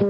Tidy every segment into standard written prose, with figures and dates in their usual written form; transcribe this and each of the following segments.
An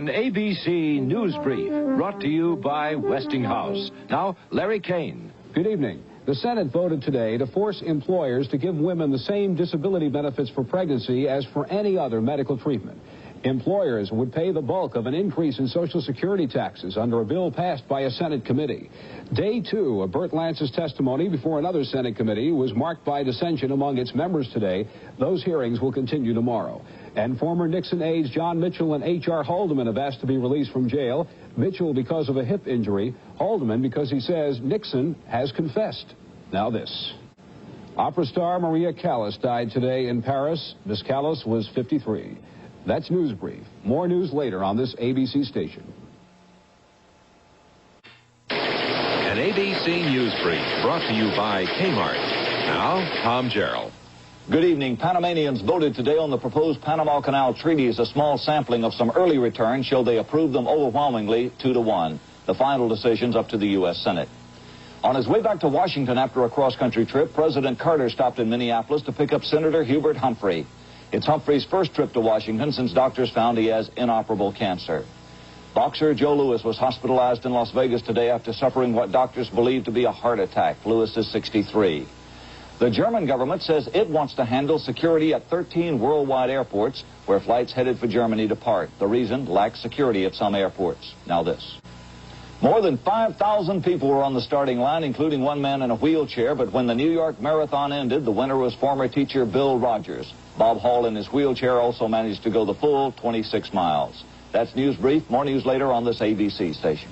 ABC News Brief brought to you by Westinghouse. Now, Larry Kane. Good evening. The Senate voted today to force employers to give women the same disability benefits for pregnancy as for any other medical treatment. Employers would pay the bulk of an increase in Social Security taxes under a bill passed by a Senate committee. Day 2 of Burt Lance's testimony before another Senate committee was marked by dissension among its members today. Those hearings will continue tomorrow. And former Nixon aides John Mitchell and H.R. Haldeman have asked to be released from jail. Mitchell because of a hip injury, Haldeman because he says Nixon has confessed. Now this. Opera star Maria Callas died today in Paris. Miss Callas was 53. That's News Brief. More news later on this ABC station. An ABC News Brief brought to you by Kmart. Now, Tom Gerald. Good evening. Panamanians voted today on the proposed Panama Canal treaties. A small sampling of some early returns showed they approved them overwhelmingly 2-1. The final decision's up to the U.S. Senate. On his way back to Washington after a cross-country trip, President Carter stopped in Minneapolis to pick up Senator Hubert Humphrey. It's Humphrey's first trip to Washington since doctors found he has inoperable cancer. Boxer Joe Louis was hospitalized in Las Vegas today after suffering what doctors believe to be a heart attack. Louis is 63. The German government says it wants to handle security at 13 worldwide airports where flights headed for Germany depart. The reason, lack security at some airports. Now this. More than 5,000 people were on the starting line, including one man in a wheelchair, but when the New York Marathon ended, the winner was former teacher Bill Rogers. Bob Hall in his wheelchair also managed to go the full 26 miles. That's News Brief. More news later on this ABC station.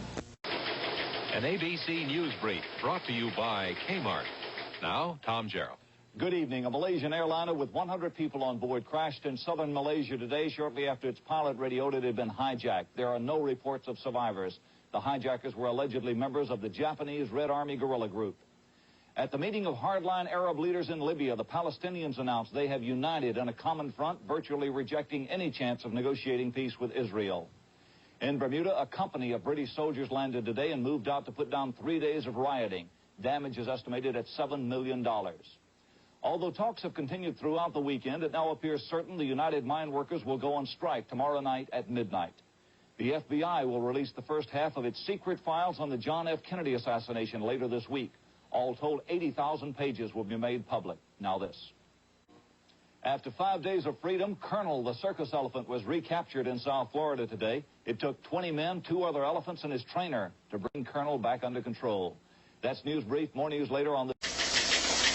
An ABC News Brief brought to you by Kmart. Now, Tom Gerald. Good evening. A Malaysian airliner with 100 people on board crashed in southern Malaysia today shortly after its pilot radioed it had been hijacked. There are no reports of survivors. The hijackers were allegedly members of the Japanese Red Army guerrilla group. At the meeting of hardline Arab leaders in Libya, the Palestinians announced they have united in a common front, virtually rejecting any chance of negotiating peace with Israel. In Bermuda, a company of British soldiers landed today and moved out to put down 3 days of rioting. Damage is estimated at $7 million. Although talks have continued throughout the weekend, it now appears certain the United Mine Workers will go on strike tomorrow night at midnight. The FBI will release the first half of its secret files on the John F. Kennedy assassination later this week. All told, 80,000 pages will be made public. Now this. After 5 days of freedom, Colonel the circus elephant was recaptured in South Florida today. It took 20 men, 2 other elephants, and his trainer to bring Colonel back under control. That's News Brief. More news later on the...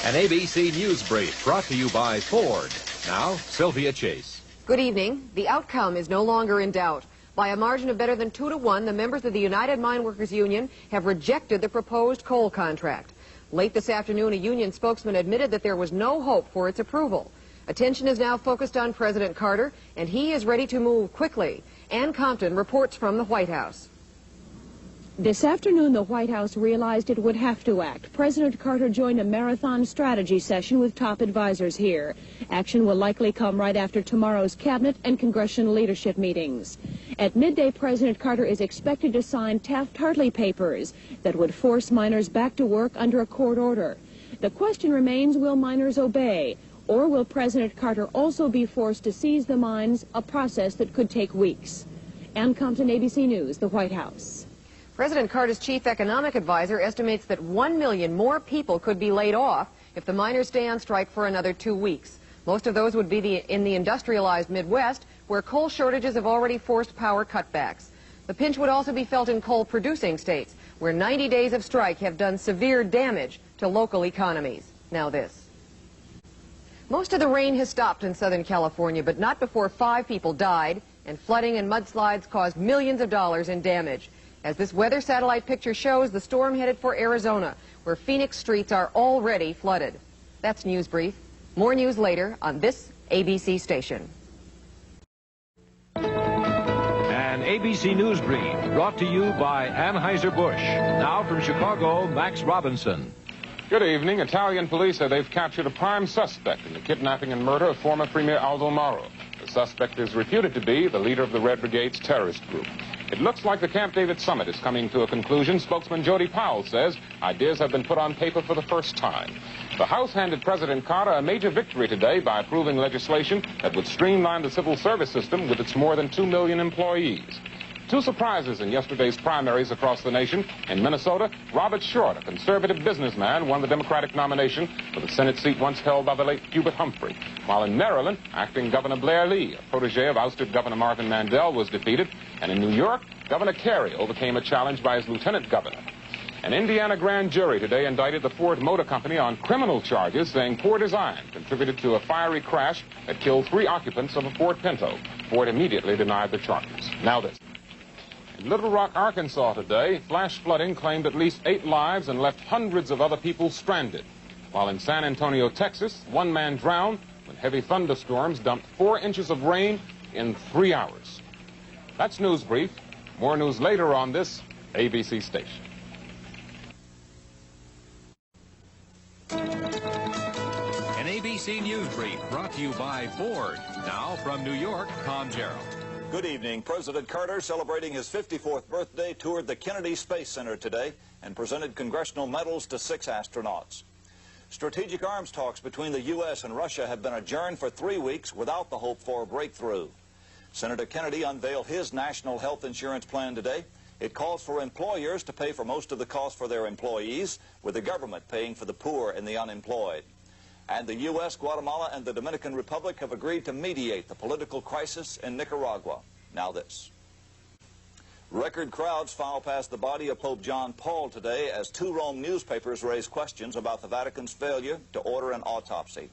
An ABC News Brief brought to you by Ford. Now, Sylvia Chase. Good evening. The outcome is no longer in doubt. By a margin of better than 2-1, the members of the United Mine Workers Union have rejected the proposed coal contract. Late this afternoon, a union spokesman admitted that there was no hope for its approval. Attention is now focused on President Carter, and he is ready to move quickly. Ann Compton reports from the White House. This afternoon, the White House realized it would have to act. President Carter joined a marathon strategy session with top advisors here. Action will likely come right after tomorrow's cabinet and congressional leadership meetings. At midday, President Carter is expected to sign Taft-Hartley papers that would force miners back to work under a court order. The question remains, will miners obey? Or will President Carter also be forced to seize the mines, a process that could take weeks? Ann Compton, ABC News, the White House. President Carter's chief economic advisor estimates that 1 million more people could be laid off if the miners stay on strike for another 2 weeks. Most of those would be in the industrialized Midwest, where coal shortages have already forced power cutbacks. The pinch would also be felt in coal-producing states, where 90 days of strike have done severe damage to local economies. Now this. Most of the rain has stopped in Southern California, but not before 5 people died, and flooding and mudslides caused millions of dollars in damage. As this weather satellite picture shows, the storm headed for Arizona, where Phoenix streets are already flooded. That's News Brief. More news later on this ABC station. An ABC News Brief brought to you by Anheuser-Busch. Now from Chicago, Max Robinson. Good evening. Italian police say they've captured a prime suspect in the kidnapping and murder of former Premier Aldo Moro. The suspect is reputed to be the leader of the Red Brigade's terrorist group. It looks like the Camp David summit is coming to a conclusion. Spokesman Jody Powell says ideas have been put on paper for the first time. The House handed President Carter a major victory today by approving legislation that would streamline the civil service system with its more than 2 million employees. Two surprises in yesterday's primaries across the nation. In Minnesota, Robert Short, a conservative businessman, won the Democratic nomination for the Senate seat once held by the late Hubert Humphrey. While in Maryland, acting Governor Blair Lee, a protege of ousted Governor Marvin Mandel, was defeated. And in New York, Governor Carey overcame a challenge by his lieutenant governor. An Indiana grand jury today indicted the Ford Motor Company on criminal charges, saying poor design contributed to a fiery crash that killed 3 occupants of a Ford Pinto. Ford immediately denied the charges. Now this. In Little Rock, Arkansas today, flash flooding claimed at least 8 lives and left hundreds of other people stranded. While in San Antonio, Texas, 1 man drowned when heavy thunderstorms dumped 4 inches of rain in 3 hours. That's News Brief. More news later on this ABC station. An ABC News Brief brought to you by Ford. Now from New York, Tom Gerald. Good evening. President Carter, celebrating his 54th birthday, toured the Kennedy Space Center today and presented congressional medals to 6 astronauts. Strategic arms talks between the U.S. and Russia have been adjourned for 3 weeks without the hope for a breakthrough. Senator Kennedy unveiled his national health insurance plan today. It calls for employers to pay for most of the cost for their employees, with the government paying for the poor and the unemployed. And the U.S., Guatemala, and the Dominican Republic have agreed to mediate the political crisis in Nicaragua. Now this. Record crowds file past the body of Pope John Paul today as 2 Rome newspapers raise questions about the Vatican's failure to order an autopsy.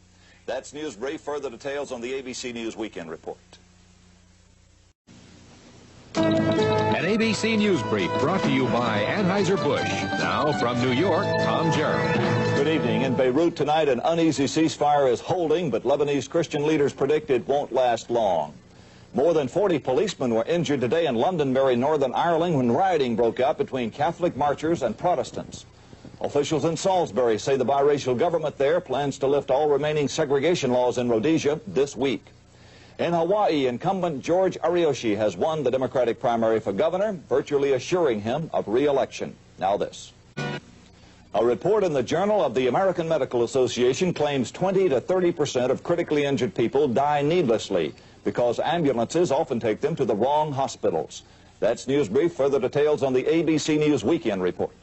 That's News Brief. Further details on the ABC News Weekend Report. An ABC News Brief brought to you by Anheuser-Busch. Now from New York, Tom Gerald. Good evening. In Beirut tonight, an uneasy ceasefire is holding, but Lebanese Christian leaders predict it won't last long. More than 40 policemen were injured today in Londonderry, Northern Ireland, when rioting broke out between Catholic marchers and Protestants. Officials in Salisbury say the biracial government there plans to lift all remaining segregation laws in Rhodesia this week. In Hawaii, incumbent George Ariyoshi has won the Democratic primary for governor, virtually assuring him of re-election. Now this. A report in the Journal of the American Medical Association claims 20 to 30% of critically injured people die needlessly because ambulances often take them to the wrong hospitals. That's News Brief. Further details on the ABC News Weekend Report.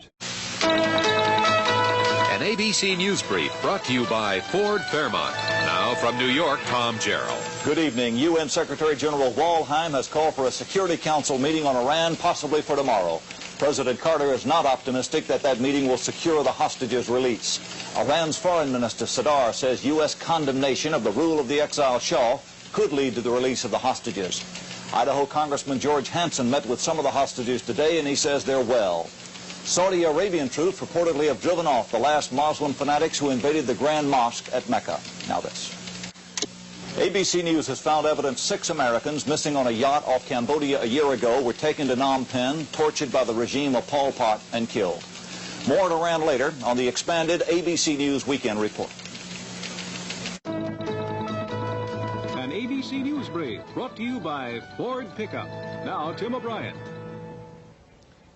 An ABC News Brief brought to you by Ford Fairmont. Now from New York, Tom Gerald. Good evening. UN Secretary General Waldheim has called for a Security Council meeting on Iran, possibly for tomorrow. President Carter is not optimistic that that meeting will secure the hostages' release. Iran's Foreign Minister Sadar says U.S. condemnation of the rule of the exiled Shah could lead to the release of the hostages. Idaho Congressman George Hansen met with some of the hostages today, and he says they're well. Saudi Arabian troops reportedly have driven off the last Muslim fanatics who invaded the Grand Mosque at Mecca. Now this. ABC News has found evidence 6 Americans missing on a yacht off Cambodia a year ago were taken to Phnom Penh, tortured by the regime of Pol Pot, and killed. More at Iran later on the expanded ABC News Weekend Report. An ABC News Brief brought to you by Ford Pickup. Now, Tim O'Brien.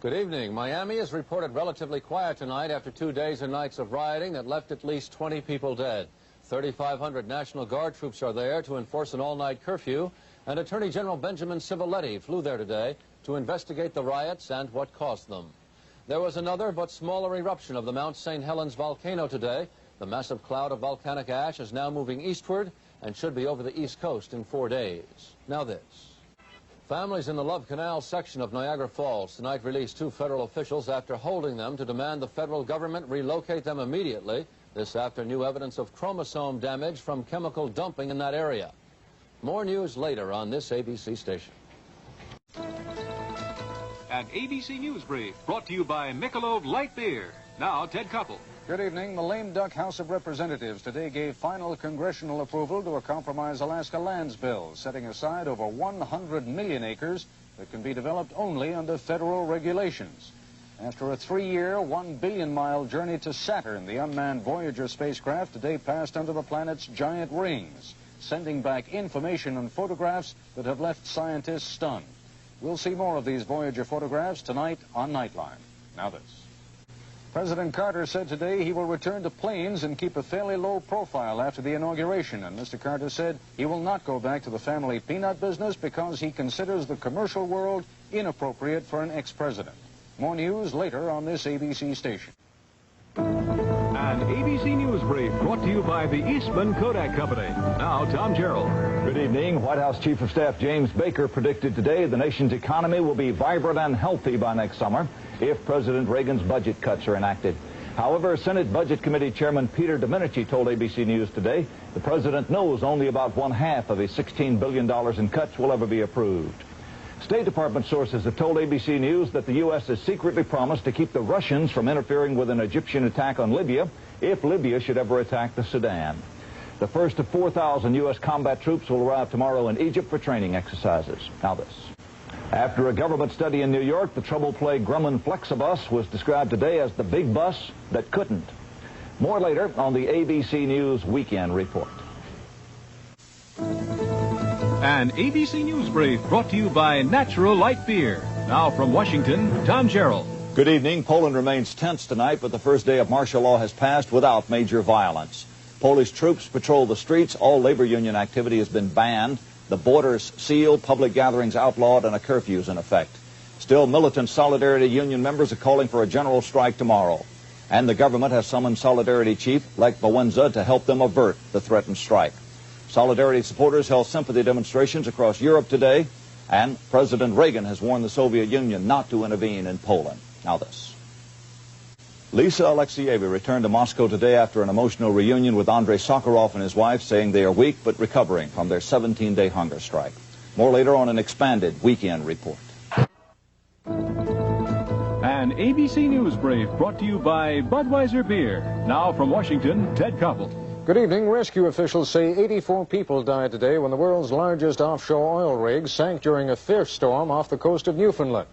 Good evening. Miami is reported relatively quiet tonight after 2 days and nights of rioting that left at least 20 people dead. 3,500 National Guard troops are there to enforce an all-night curfew, and Attorney General Benjamin Civiletti flew there today to investigate the riots and what caused them. There was another but smaller eruption of the Mount St. Helens volcano today. The massive cloud of volcanic ash is now moving eastward and should be over the East Coast in 4 days. Now this. Families in the Love Canal section of Niagara Falls tonight released 2 federal officials after holding them to demand the federal government relocate them immediately. This after new evidence of chromosome damage from chemical dumping in that area. More news later on this ABC station. An ABC News Brief brought to you by Michelob Light Beer. Now, Ted Koppel. Good evening. The lame duck House of Representatives today gave final congressional approval to a compromise Alaska lands bill, setting aside over 100 million acres that can be developed only under federal regulations. After a 3-year, 1 billion-mile journey to Saturn, the unmanned Voyager spacecraft today passed under the planet's giant rings, sending back information and photographs that have left scientists stunned. We'll see more of these Voyager photographs tonight on Nightline. Now this. President Carter said today he will return to planes and keep a fairly low profile after the inauguration. And Mr. Carter said he will not go back to the family peanut business because he considers the commercial world inappropriate for an ex-president. More news later on this ABC station. An ABC News Brief brought to you by the Eastman Kodak Company. Now, Tom Gerald. Good evening. White House Chief of Staff James Baker predicted today the nation's economy will be vibrant and healthy by next summer if President Reagan's budget cuts are enacted. However, Senate Budget Committee Chairman Peter Domenici told ABC News today the president knows only about one-half of his $16 billion in cuts will ever be approved. State Department sources have told ABC News that the U.S. has secretly promised to keep the Russians from interfering with an Egyptian attack on Libya if Libya should ever attack the Sudan. The first of 4,000 U.S. combat troops will arrive tomorrow in Egypt for training exercises. Now this. After a government study in New York, the trouble-plagued Grumman Flexibus was described today as the big bus that couldn't. More later on the ABC News Weekend Report. An ABC News Brief brought to you by Natural Light Beer. Now from Washington, Tom Gerald. Good evening. Poland remains tense tonight, but the first day of martial law has passed without major violence. Polish troops patrol the streets. All labor union activity has been banned. The borders sealed, public gatherings outlawed, and a curfew is in effect. Still, militant Solidarity Union members are calling for a general strike tomorrow. And the government has summoned Solidarity Chief Lech Wałęsa to help them avert the threatened strike. Solidarity supporters held sympathy demonstrations across Europe today, and President Reagan has warned the Soviet Union not to intervene in Poland. Now this. Lisa Alexieva returned to Moscow today after an emotional reunion with Andrei Sakharov and his wife, saying they are weak but recovering from their 17-day hunger strike. More later on an expanded weekend report. An ABC News Brief brought to you by Budweiser Beer. Now from Washington, Ted Koppel. Good evening. Rescue officials say 84 people died today when the world's largest offshore oil rig sank during a fierce storm off the coast of Newfoundland.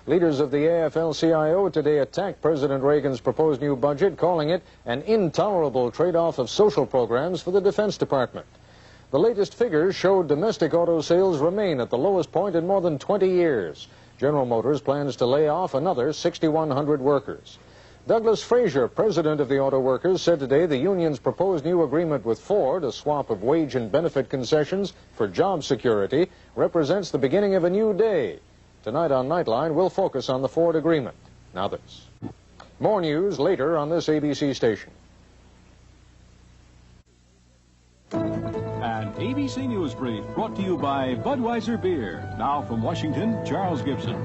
Leaders of the AFL-CIO today attacked President Reagan's proposed new budget, calling it an intolerable trade-off of social programs for the Defense Department. The latest figures showed domestic auto sales remain at the lowest point in more than 20 years. General Motors plans to lay off another 6,100 workers. Douglas Frazier, president of the auto workers, said today the union's proposed new agreement with Ford, a swap of wage and benefit concessions for job security, represents the beginning of a new day. Tonight on Nightline, we'll focus on the Ford agreement. Now this. More news later on this ABC station. An ABC News Brief brought to you by Budweiser Beer. Now from Washington, Charles Gibson.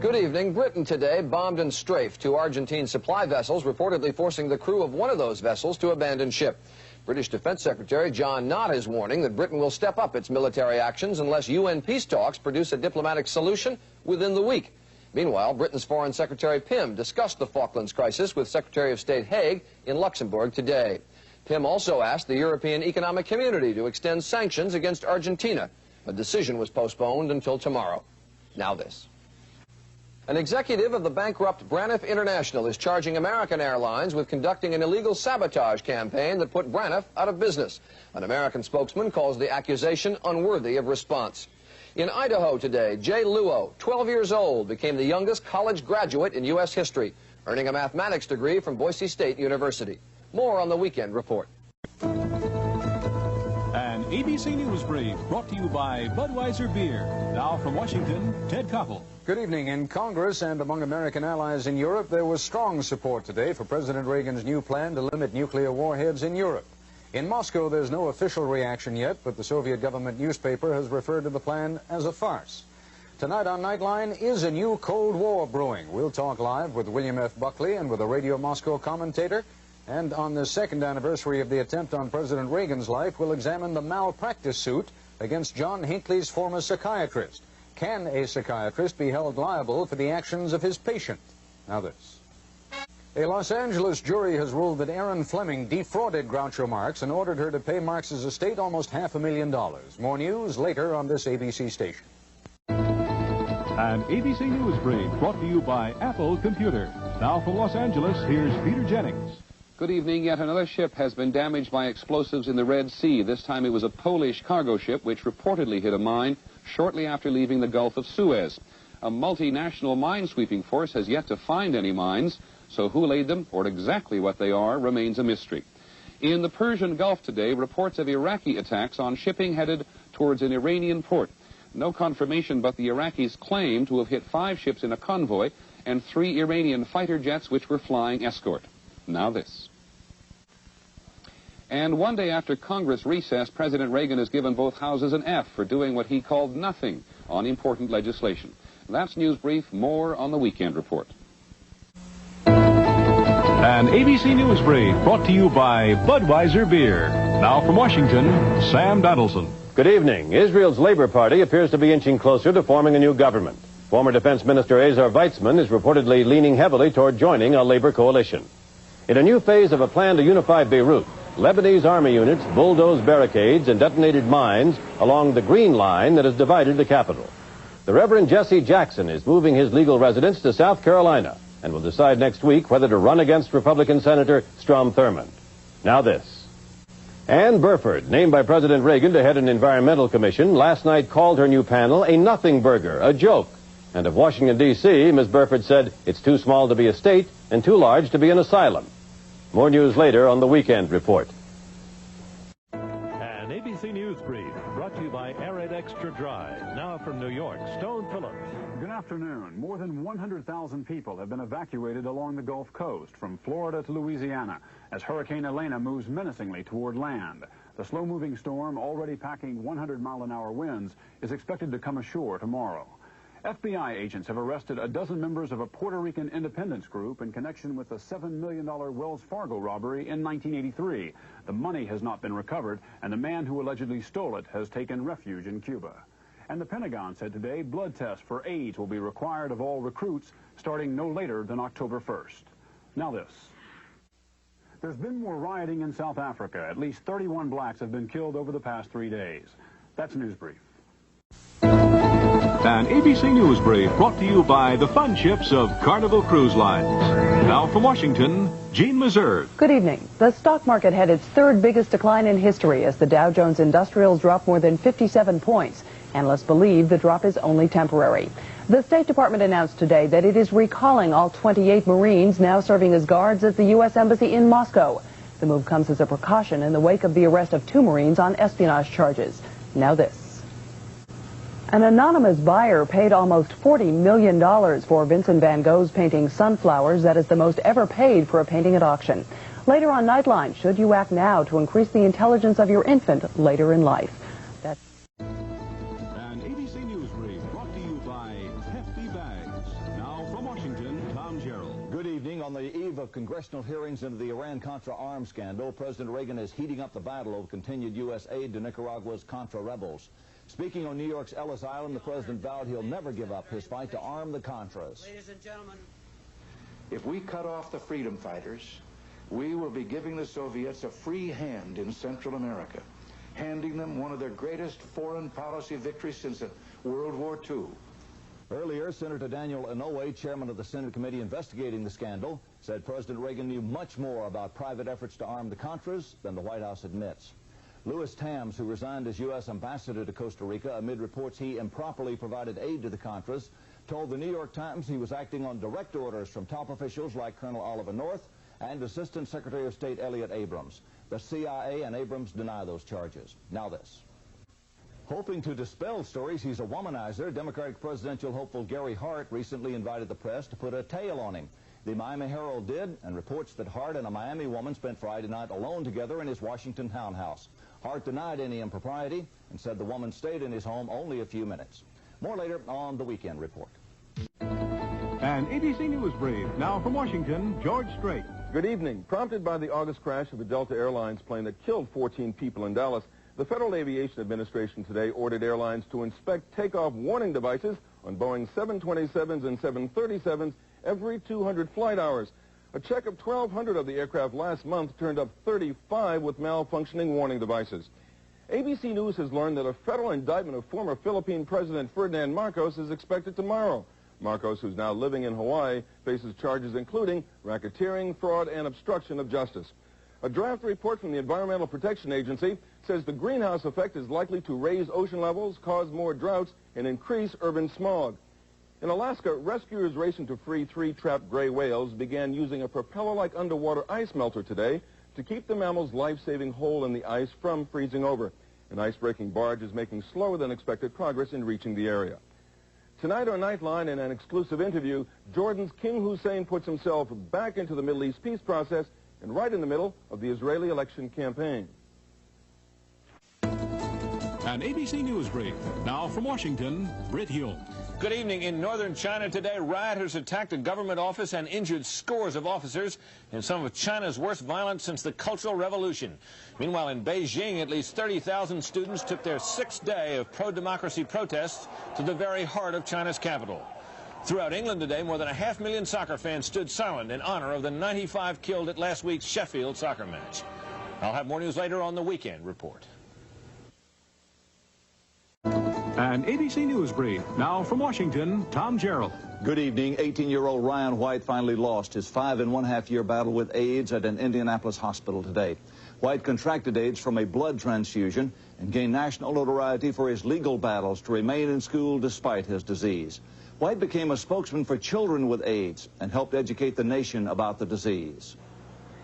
Good evening. Britain today bombed and strafed two Argentine supply vessels, reportedly forcing the crew of one of those vessels to abandon ship. British Defense Secretary John Nott is warning that Britain will step up its military actions unless UN peace talks produce a diplomatic solution within the week. Meanwhile, Britain's Foreign Secretary Pym discussed the Falklands crisis with Secretary of State Haig in Luxembourg today. Pym also asked the European Economic Community to extend sanctions against Argentina. A decision was postponed until tomorrow. Now this. An executive of the bankrupt Braniff International is charging American Airlines with conducting an illegal sabotage campaign that put Braniff out of business. An American spokesman calls the accusation unworthy of response. In Idaho today, Jay Luo, 12 years old, became the youngest college graduate in U.S. history, earning a mathematics degree from Boise State University. More on the Weekend Report. An ABC News Brief brought to you by Budweiser Beer. Now from Washington, Ted Koppel. Good evening. In Congress and among American allies in Europe, there was strong support today for President Reagan's new plan to limit nuclear warheads in Europe. In Moscow, there's no official reaction yet, but the Soviet government newspaper has referred to the plan as a farce. Tonight on Nightline, is a new Cold War brewing? We'll talk live with William F. Buckley and with a Radio Moscow commentator. And on the second anniversary of the attempt on President Reagan's life, we'll examine the malpractice suit against John Hinckley's former psychiatrist. Can a psychiatrist be held liable for the actions of his patient? Now this. A Los Angeles jury has ruled that Erin Fleming defrauded Groucho Marx and ordered her to pay Marx's estate almost $500,000. More news later on this ABC station. An ABC News Brief brought to you by Apple Computer. Now from Los Angeles, here's Peter Jennings. Good evening. Yet another ship has been damaged by explosives in the Red Sea. This time it was a Polish cargo ship which reportedly hit a mine shortly after leaving the Gulf of Suez. A multinational mine-sweeping force has yet to find any mines. So who laid them, or exactly what they are, remains a mystery. In the Persian Gulf today, reports of Iraqi attacks on shipping headed towards an Iranian port. No confirmation, but the Iraqis claim to have hit 5 ships in a convoy and 3 Iranian fighter jets which were flying escort. Now this. And one day after Congress recessed, President Reagan has given both houses an F for doing what he called nothing on important legislation. That's News Brief. More on the Weekend Report. An ABC News Brief brought to you by Budweiser Beer. Now from Washington, Sam Donaldson. Good evening. Israel's Labor Party appears to be inching closer to forming a new government. Former Defense Minister Ezer Weitzman is reportedly leaning heavily toward joining a labor coalition. In a new phase of a plan to unify Beirut, Lebanese army units bulldozed barricades and detonated mines along the Green Line that has divided the capital. The Reverend Jesse Jackson is moving his legal residence to South Carolina and will decide next week whether to run against Republican Senator Strom Thurmond. Now this. Ann Burford, named by President Reagan to head an environmental commission, last night called her new panel a nothing burger, a joke. And of Washington, D.C., Ms. Burford said it's too small to be a state and too large to be an asylum. More news later on the Weekend Report. An ABC News Brief brought to you by Arid Extra Dry. Now from New York, Stone Phillips. Good afternoon. More than 100,000 people have been evacuated along the Gulf Coast, from Florida to Louisiana, as Hurricane Elena moves menacingly toward land. The slow-moving storm, already packing 100-mile-an-hour winds, is expected to come ashore tomorrow. FBI agents have arrested a dozen members of a Puerto Rican independence group in connection with the $7 million Wells Fargo robbery in 1983. The money has not been recovered, and the man who allegedly stole it has taken refuge in Cuba. And the Pentagon said today blood tests for AIDS will be required of all recruits starting no later than October 1st. Now this. There's been more rioting in South Africa. At least 31 blacks have been killed over the past 3 days. That's News Brief. An ABC News Brief brought to you by the fun ships of Carnival Cruise Lines. Now from Washington, Jean Meserve. Good evening. The stock market had its 3rd biggest decline in history as the Dow Jones Industrials dropped more than 57 points. Analysts believe the drop is only temporary. The State Department announced today that it is recalling all 28 Marines now serving as guards at the U.S. Embassy in Moscow. The move comes as a precaution in the wake of the arrest of 2 Marines on espionage charges. Now this. An anonymous buyer paid almost $40 million for Vincent van Gogh's painting Sunflowers. That is the most ever paid for a painting at auction. Later on Nightline, should you act now to increase the intelligence of your infant later in life? That's An ABC News Brief brought to you by Hefty Bags. Now from Washington, Tom Gerald. Good evening. On the eve of congressional hearings into the Iran-Contra arms scandal, President Reagan is heating up the battle over continued U.S. aid to Nicaragua's Contra rebels. Speaking on New York's Ellis Island, the president vowed he'll never give up his fight to arm the Contras. Ladies and gentlemen, if we cut off the freedom fighters, we will be giving the Soviets a free hand in Central America, handing them one of their greatest foreign policy victories since World War II. Earlier, Senator Daniel Inouye, chairman of the Senate committee investigating the scandal, said President Reagan knew much more about private efforts to arm the Contras than the White House admits. Louis Tams, who resigned as U.S. ambassador to Costa Rica amid reports he improperly provided aid to the Contras, told the New York Times he was acting on direct orders from top officials like Colonel Oliver North and Assistant Secretary of State Elliot Abrams. The CIA and Abrams deny those charges. Now this. Hoping to dispel stories he's a womanizer, Democratic presidential hopeful Gary Hart recently invited the press to put a tail on him. The Miami Herald did, and reports that Hart and a Miami woman spent Friday night alone together in his Washington townhouse. Hart denied any impropriety and said the woman stayed in his home only a few minutes. More later on the Weekend Report. An ABC News Brief. Now from Washington, George Strait. Good evening. Prompted by the August crash of the Delta Airlines plane that killed 14 people in Dallas, the Federal Aviation Administration today ordered airlines to inspect takeoff warning devices on Boeing 727s and 737s every 200 flight hours. A check of 1,200 of the aircraft last month turned up 35 with malfunctioning warning devices. ABC News has learned that a federal indictment of former Philippine President Ferdinand Marcos is expected tomorrow. Marcos, who's now living in Hawaii, faces charges including racketeering, fraud, and obstruction of justice. A draft report from the Environmental Protection Agency says the greenhouse effect is likely to raise ocean levels, cause more droughts, and increase urban smog. In Alaska, rescuers racing to free 3 trapped gray whales began using a propeller-like underwater ice melter today to keep the mammal's life-saving hole in the ice from freezing over. An ice-breaking barge is making slower than expected progress in reaching the area. Tonight on Nightline, in an exclusive interview, Jordan's King Hussein puts himself back into the Middle East peace process and right in the middle of the Israeli election campaign. An ABC News Brief. Now from Washington, Britt Hume. Good evening. In northern China today, rioters attacked a government office and injured scores of officers in some of China's worst violence since the Cultural Revolution. Meanwhile, in Beijing, at least 30,000 students took their 6th day of pro-democracy protests to the very heart of China's capital. Throughout England today, more than 500,000 soccer fans stood silent in honor of the 95 killed at last week's Sheffield soccer match. I'll have more news later on the Weekend Report. An ABC News Brief. Now from Washington, Tom Gerald. Good evening. 18-year-old Ryan White finally lost his 5.5-year battle with AIDS at an Indianapolis hospital today. White contracted AIDS from a blood transfusion and gained national notoriety for his legal battles to remain in school despite his disease. White became a spokesman for children with AIDS and helped educate the nation about the disease.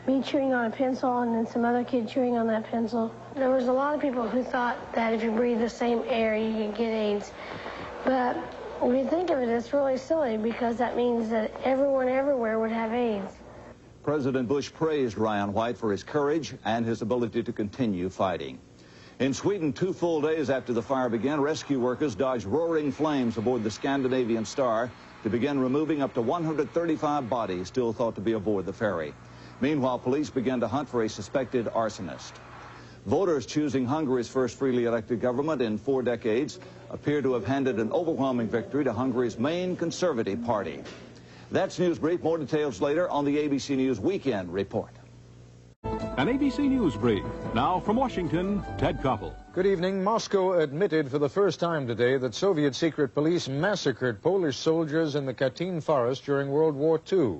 Me chewing on a pencil and then some other kid chewing on that pencil. There was a lot of people who thought that if you breathe the same air, you can get AIDS. But when you think of it, it's really silly because that means that everyone everywhere would have AIDS. President Bush praised Ryan White for his courage and his ability to continue fighting. In Sweden, 2 full days after the fire began, rescue workers dodged roaring flames aboard the Scandinavian Star to begin removing up to 135 bodies still thought to be aboard the ferry. Meanwhile, police began to hunt for a suspected arsonist. Voters choosing Hungary's first freely elected government in 4 decades appear to have handed an overwhelming victory to Hungary's main conservative party. That's News Brief. More details later on the ABC News Weekend Report. An ABC News Brief. Now from Washington, Ted Koppel. Good evening. Moscow admitted for the first time today that Soviet secret police massacred Polish soldiers in the Katyn forest during World War II.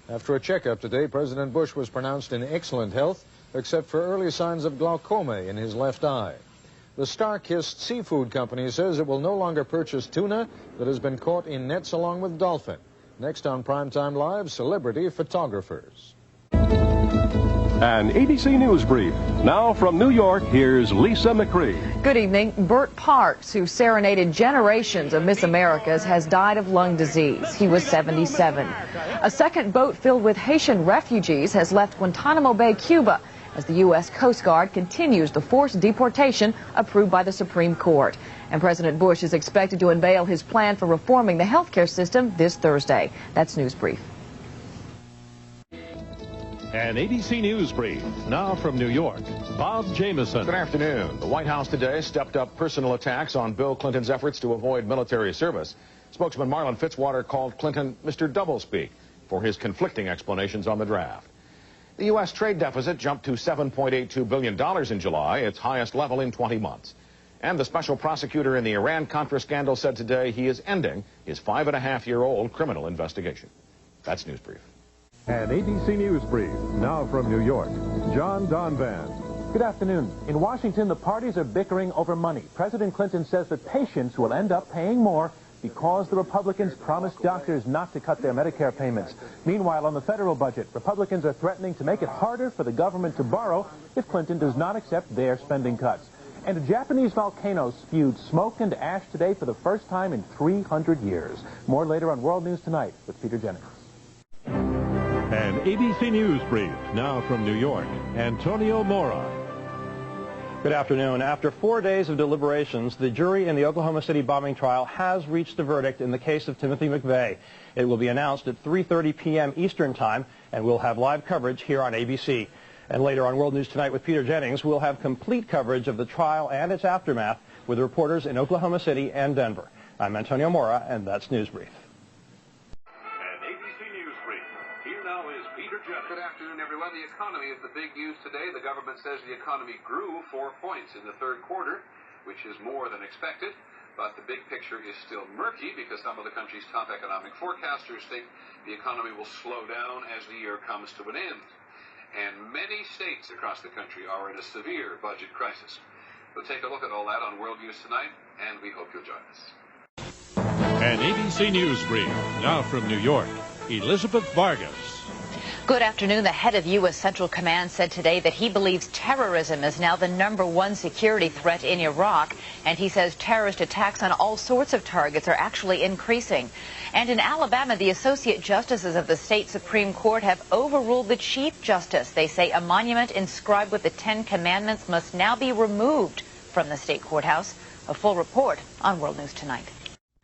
After a checkup today, President Bush was pronounced in excellent health, except for early signs of glaucoma in his left eye. The Star-Kissed seafood company says it will no longer purchase tuna that has been caught in nets along with dolphin. Next on Primetime Live, celebrity photographers. An ABC News Brief. Now from New York, here's Lisa McCree. Good evening. Bert Parks, who serenaded generations of Miss Americas, has died of lung disease. He was 77. A second boat filled with Haitian refugees has left Guantanamo Bay, Cuba, as the U.S. Coast Guard continues the forced deportation approved by the Supreme Court. And President Bush is expected to unveil his plan for reforming the healthcare system this Thursday. That's News Brief. An ABC News Brief. Now from New York, Bob Jameson. Good afternoon. The White House today stepped up personal attacks on Bill Clinton's efforts to avoid military service. Spokesman Marlon Fitzwater called Clinton Mr. Doublespeak for his conflicting explanations on the draft. The U.S. trade deficit jumped to $7.82 billion in July, its highest level in 20 months. And the special prosecutor in the Iran-Contra scandal said today he is ending his 5.5-year-old criminal investigation. That's News Brief. An ABC News Brief. Now from New York, John Donvan. Good afternoon. In Washington, the parties are bickering over money. President Clinton says that patients will end up paying more because the Republicans promised doctors not to cut their Medicare payments. Meanwhile, on the federal budget, Republicans are threatening to make it harder for the government to borrow if Clinton does not accept their spending cuts. And a Japanese volcano spewed smoke and ash today for the first time in 300 years. More later on World News Tonight with Peter Jennings. An ABC News Brief. Now from New York, Antonio Mora. Good afternoon. After 4 days of deliberations, the jury in the Oklahoma City bombing trial has reached a verdict in the case of Timothy McVeigh. It will be announced at 3:30 p.m. Eastern Time, and we'll have live coverage here on ABC. And later on World News Tonight with Peter Jennings, we'll have complete coverage of the trial and its aftermath with reporters in Oklahoma City and Denver. I'm Antonio Mora, and that's News Brief. Good afternoon, everyone. The economy is the big news today. The government says the economy grew 4 points in the third quarter, which is more than expected. But the big picture is still murky because some of the country's top economic forecasters think the economy will slow down as the year comes to an end. And many states across the country are in a severe budget crisis. We'll take a look at all that on World News Tonight, and we hope you'll join us. An ABC News Brief. Now from New York, Elizabeth Vargas. Good afternoon. The head of U.S. Central Command said today that he believes terrorism is now the #1 security threat in Iraq, and he says terrorist attacks on all sorts of targets are actually increasing. And in Alabama, the associate justices of the state Supreme Court have overruled the Chief Justice. They say a monument inscribed with the 10 Commandments must now be removed from the state courthouse. A full report on World News Tonight.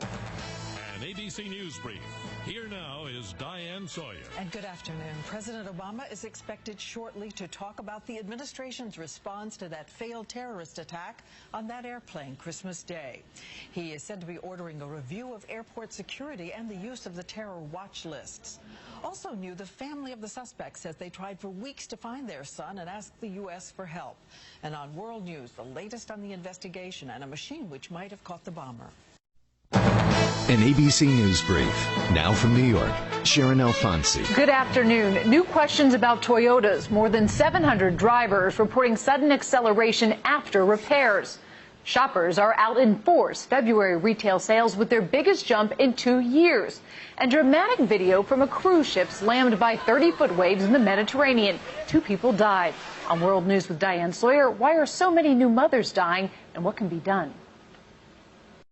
An ABC News Brief. Here now is Diane Sawyer. And good afternoon. President Obama is expected shortly to talk about the administration's response to that failed terrorist attack on that airplane Christmas Day. He is said to be ordering a review of airport security and the use of the terror watch lists. Also new, the family of the suspect says they tried for weeks to find their son and asked the U.S. for help. And on World News, the latest on the investigation and a machine which might have caught the bomber. An ABC News Brief. Now from New York, Sharon Alfonsi. Good afternoon. New questions about Toyotas. More than 700 drivers reporting sudden acceleration after repairs. Shoppers are out in force. February retail sales with their biggest jump in 2 years. And dramatic video from a cruise ship slammed by 30-foot waves in the Mediterranean. 2 people died. On World News with Diane Sawyer, why are so many new mothers dying and what can be done?